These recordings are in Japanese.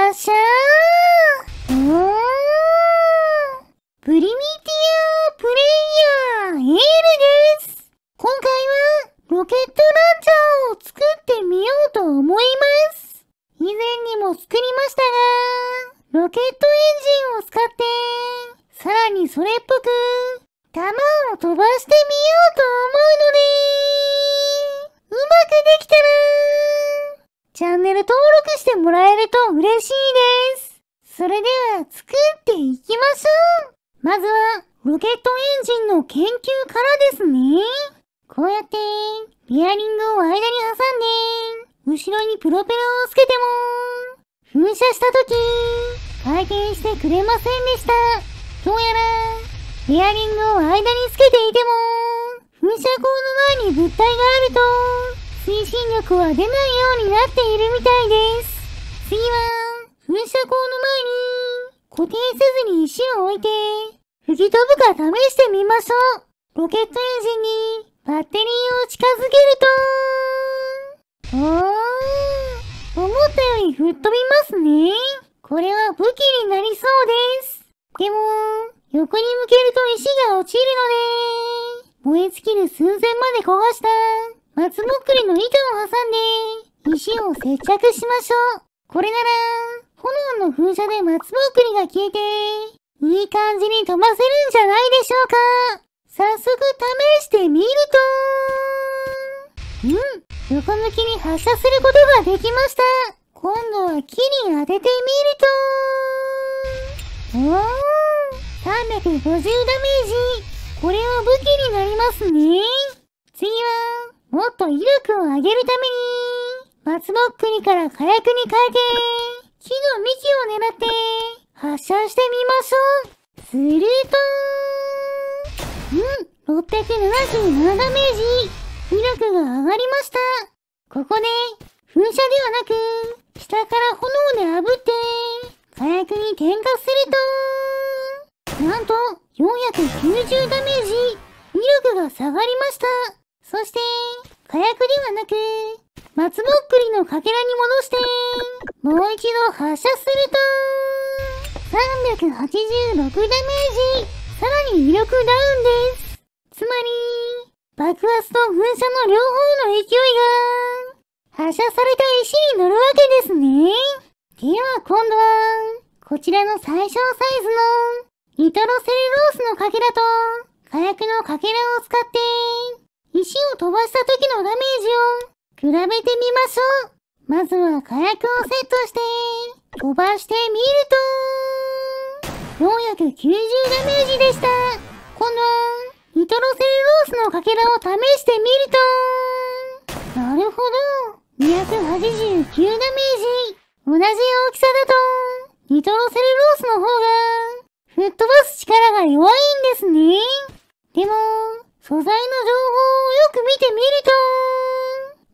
っしゃー。プリミティアプレイヤーエールです。今回はロケットランチャーを作ってみようと思います。以前にも作りましたが、ロケットエンジンを使って、さらにそれっぽく、弾を飛ばしてみようと思うので、うまくできたら、チャンネル登録してもらえると嬉しいです。それでは作っていきましょう。まずは、ロケットエンジンの研究からですね。こうやって、ベアリングを間に挟んで、後ろにプロペラをつけても、噴射したとき、回転してくれませんでした。どうやら、ベアリングを間につけていても、噴射口の前に物体があると、推進力は出ないようになっているみたいです。次は、噴射口の前に、固定せずに石を置いて、吹き飛ぶか試してみましょう。ロケットエンジンにバッテリーを近づけると、思ったより吹っ飛びますね。これは武器になりそうです。でも、横に向けると石が落ちるので、燃え尽きる寸前まで焦がした松ぼっくりの板を挟んで、石を接着しましょう。これなら、炎の噴射で松ぼっくりが消えて、いい感じに飛ばせるんじゃないでしょうか。早速試してみると、横向きに発射することができました。今度は木に当ててみると、350ダメージ。これは武器になりますね。次は、もっと威力を上げるために、松ぼっくりから火薬に変えて、木の幹を狙って発射してみましょう。すると、677ダメージ。威力が上がりました。ここで、噴射ではなく、下から炎で炙って、火薬に点火すると、なんと、490ダメージ。威力が下がりました。そして、火薬ではなく、松ぼっくりのかけらに戻して、もう一度発射すると、386ダメージ。さらに威力ダウンです。つまり、爆発と噴射の両方の勢いが、発射された石に乗るわけですね。では今度は、こちらの最小サイズの、ニトロセルロースのかけらと、火薬のかけらを使って、石を飛ばした時のダメージを、比べてみましょう。まずは火薬をセットして、飛ばしてみると、490ダメージでした。今度は、ニトロセルロースのかけらを試してみると、なるほど、289ダメージ。同じ大きさだと、ニトロセルロースの方が、吹っ飛ばす力が弱いんですね。でも、素材の情報をよく見てみると、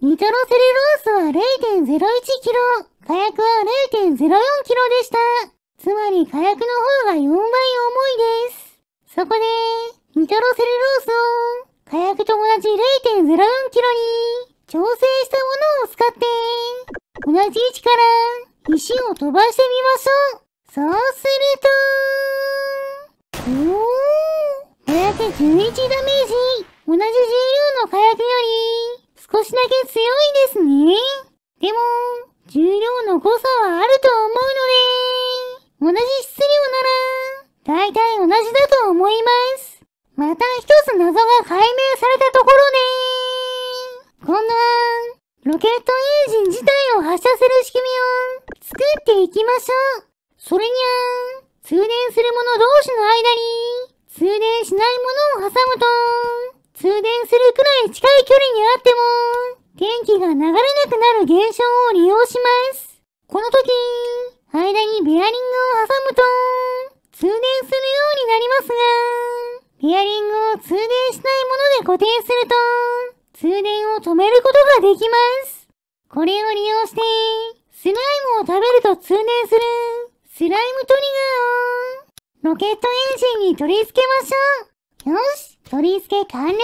ニトロセルロースは 0.01 キロ、火薬は 0.04 キロでした。つまり火薬の方が4倍重いです。そこで、ニトロセルロースを火薬と同じ 0.04 キロに調整したものを使って、同じ位置から石を飛ばしてみましょう。そうすると、511ダメージ。同じ重量の火薬より少しだけ強いですね。でも、重量の誤差はあると思うので、同じ質量なら、だいたい同じだと思います。また一つ謎が解明されたところで、今度は、ロケットエンジン自体を発射する仕組みを作っていきましょう。それには、通電するもの同士の間に、通電しないものを挟むと、通電するくらい近い距離にあっても、電気が流れなくなる現象を利用します。この時、間にベアリングを挟むと、通電するようになりますが、ベアリングを通電しないもので固定すると、通電を止めることができます。これを利用して、スライムを食べると通電する、スライムトリガーを、ロケットエンジンに取り付けましょう。よし、取り付け完了で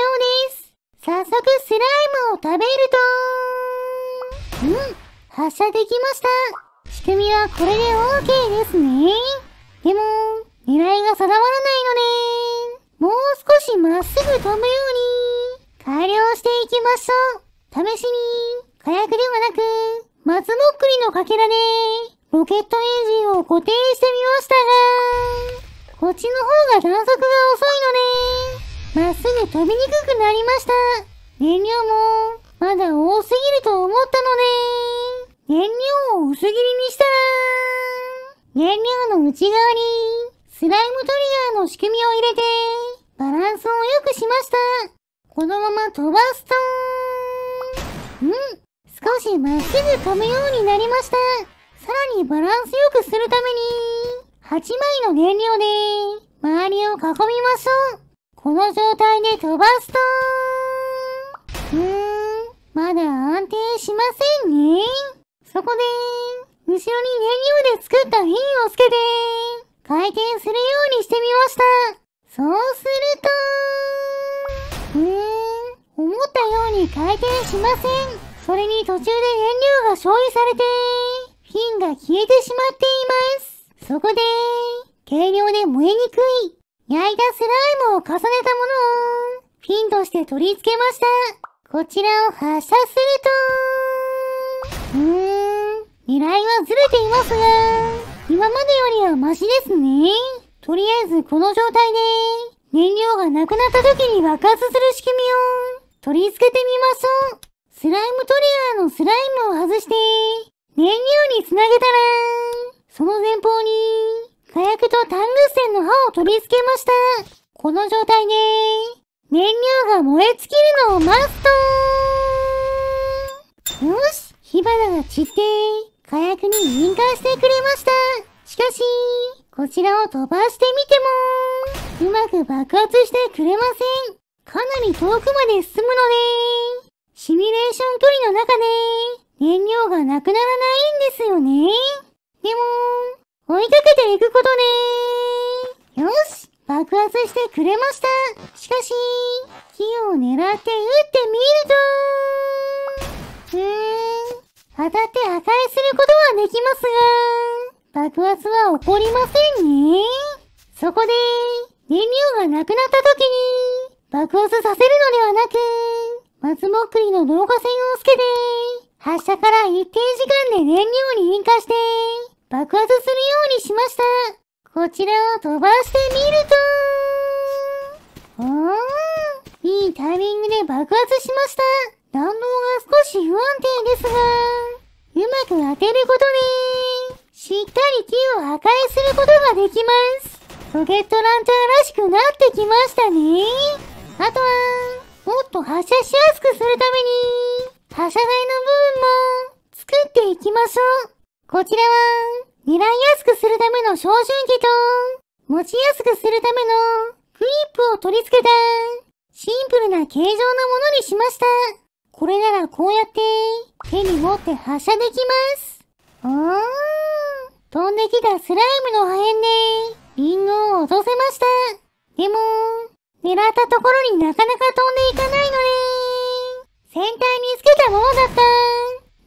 す。早速スライムを食べると、発射できました。仕組みはこれで OK ですね。でも、狙いが定まらないので、もう少しまっすぐ飛ぶように改良していきましょう。試しに、火薬ではなく、松ぼっくりのかけらで、ロケットエンジンを固定してみましたが、こっちの方が弾速が遅いので、まっすぐ飛びにくくなりました。燃料も、まだ多すぎると思ったので、燃料を薄切りにしたら、燃料の内側に、スライムトリガーの仕組みを入れて、バランスを良くしました。このまま飛ばすと、少しまっすぐ飛ぶようになりました。さらにバランス良くするために、8枚の燃料で、周りを囲みましょう。この状態で飛ばすと、まだ安定しませんね。そこで、後ろに燃料で作ったフィンをつけて、回転するようにしてみました。そうすると、思ったように回転しません。それに途中で燃料が消費されて、フィンが消えてしまっています。そこで、軽量で燃えにくい、焼いたスライムを重ねたものを、フィンとして取り付けました。こちらを発射すると、狙いはずれていますが、今までよりはマシですね。とりあえずこの状態で、燃料がなくなった時に爆発する仕組みを取り付けてみましょう。スライムトリガーのスライムを外して、燃料につなげたら、その前方に、火薬とタングステンの刃を取り付けました。この状態で、燃料が燃え尽きるのを待つと、よし、火花が散って、火薬に引火してくれました。しかし、こちらを飛ばしてみても、うまく爆発してくれません。かなり遠くまで進むので、シミュレーション距離の中で、燃料がなくならないんですよね。でも、追いかけていくことで、よし、爆発してくれました。しかし、木を狙って撃ってみると、当たって破壊することはできますが、爆発は起こりませんね。そこで、燃料がなくなった時に、爆発させるのではなく、松ぼっくりの導火線をつけて、発射から一定時間で燃料に引火して、爆発するようにしました。こちらを飛ばしてみると、いいタイミングで爆発しました。弾道が少し不安定ですが、うまく当てることで、しっかり木を破壊することができます。ロケットランチャーらしくなってきましたね。あとは、もっと発射しやすくするために、発射台の部分も作っていきましょう。こちらは、狙いやすくするための照準器と、持ちやすくするためのクリップを取り付けた、シンプルな形状のものにしました。これならこうやって手に持って発射できます。飛んできたスライムの破片でリンゴを落とせました。でも、狙ったところになかなか飛んでいかないので、先端につけたままだった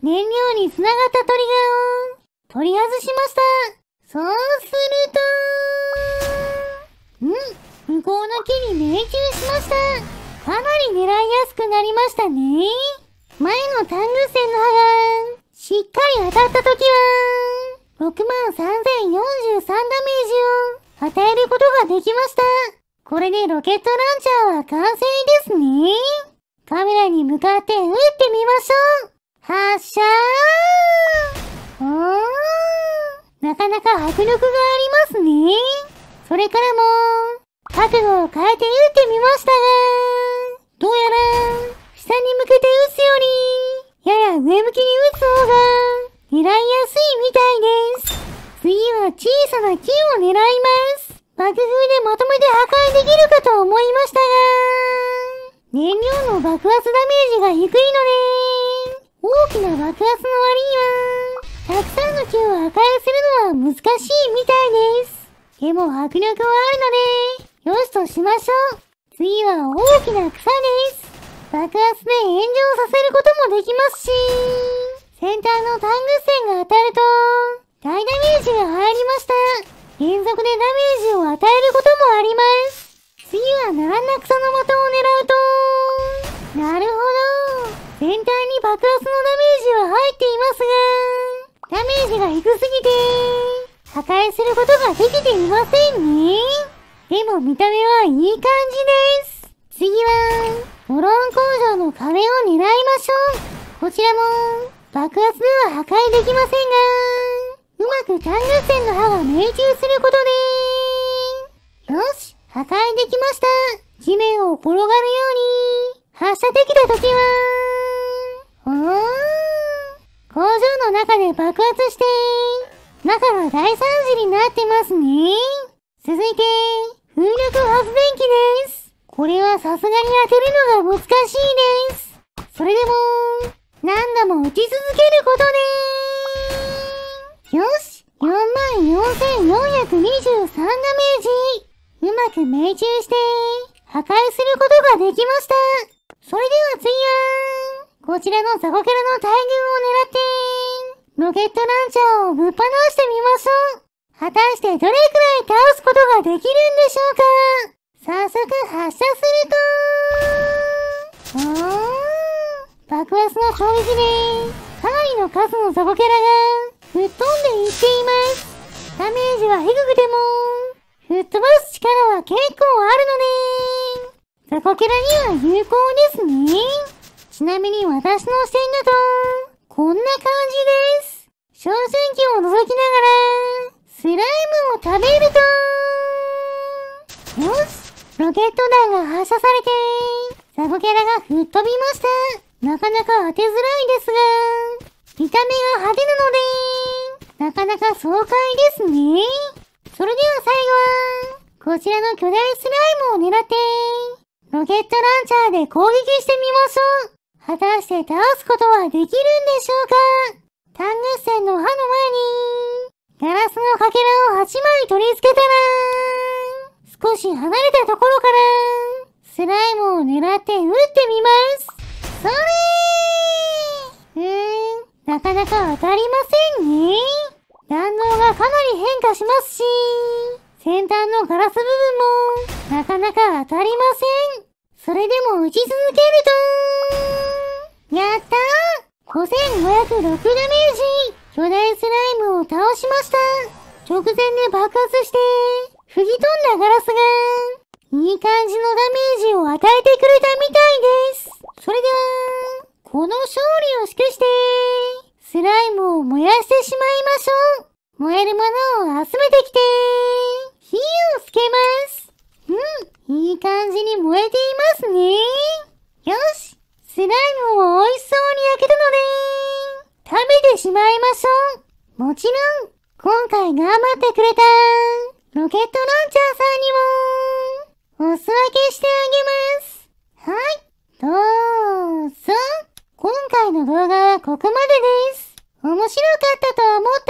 燃料につながったトリガーを取り外しました。そうすると、向こうの木に命中しました。かなり狙いやすくなりましたね。前のタングステンの刃がしっかり当たった時は、63,043ダメージを与えることができました。これでロケットランチャーは完成ですね。カメラに向かって撃ってみましょう。発射なかなか迫力がありますね。それからも、角度を変えて撃ってみましたが、どうやら、下に向けて撃つより、やや上向きに撃つ方が、狙いやすいみたいです。次は小さな木を狙います。爆風でまとめて破壊できるかと思いましたが、燃料の爆発ダメージが低いので、大きな爆発の割には、たくさんの木を破壊するのは難しいみたいです。でも迫力はあるので、よしとしましょう。次は大きな草です。爆発で炎上させることもできますし、先端のタングス線が当たると、大ダメージが入りました。連続でダメージを与えることもあります。次はナランナ草の的を狙うと、なるほど。先端に爆発のダメージは入っていますが、ダメージが低すぎて、破壊することができていませんね。でも見た目はいい感じです。次は、ドローン工場の壁を狙いましょう。こちらも、爆発では破壊できませんが、うまくタングス線の刃が命中することで、よし、破壊できました。地面を転がるように、発射できたときは、工場の中で爆発して、中が大惨事になってますね。続いて、風力発電機です。これはさすがに当てるのが難しいです。それでも、何度も打ち続けることで、よし !44,423 ダメージ。うまく命中して、破壊することができました。それでは次は、こちらのザコキャラの大群を狙って、ロケットランチャーをぶっ放してみましょう。果たしてどれくらい倒すことができるんでしょうか。早速発射すると、爆発の衝撃で、かなりの数のザコキャラが吹っ飛んでいっています。ダメージは低くても、吹っ飛ばす力は結構あるので、ザコキャラには有効ですね。ちなみに私の視点だと、こんな感じです。照準器を覗きながら、スライムを食べると、よし、ロケット弾が発射されて、ザコキャラが吹っ飛びました。なかなか当てづらいですが、見た目が派手なので、なかなか爽快ですね。それでは最後は、こちらの巨大スライムを狙って、ロケットランチャーで攻撃してみましょう。果たして倒すことはできるんでしょうか。タングス線の刃の前に、ガラスのかけらを8枚取り付けたら、少し離れたところから、スライムを狙って撃ってみます。それー！なかなか当たりませんね。弾道がかなり変化しますし、先端のガラス部分も、なかなか当たりません。それでも撃ち続けると、やったー !5506 ダメージ巨大スライムを倒しました。直前で爆発して、吹き飛んだガラスが、いい感じのダメージを与えてくれたみたいです。それでは、この勝利を祝して、スライムを燃やしてしまいましょう。燃えるものを集めてきて、火をつけます。いい感じに燃えていますね。よし、スライムも美味しそうに焼けたので、食べてしまいましょう。もちろん、今回頑張ってくれた、ロケットランチャーさんにも、お裾分けしてあげます。はい、どうぞ。今回の動画はここまでです。面白かったと思った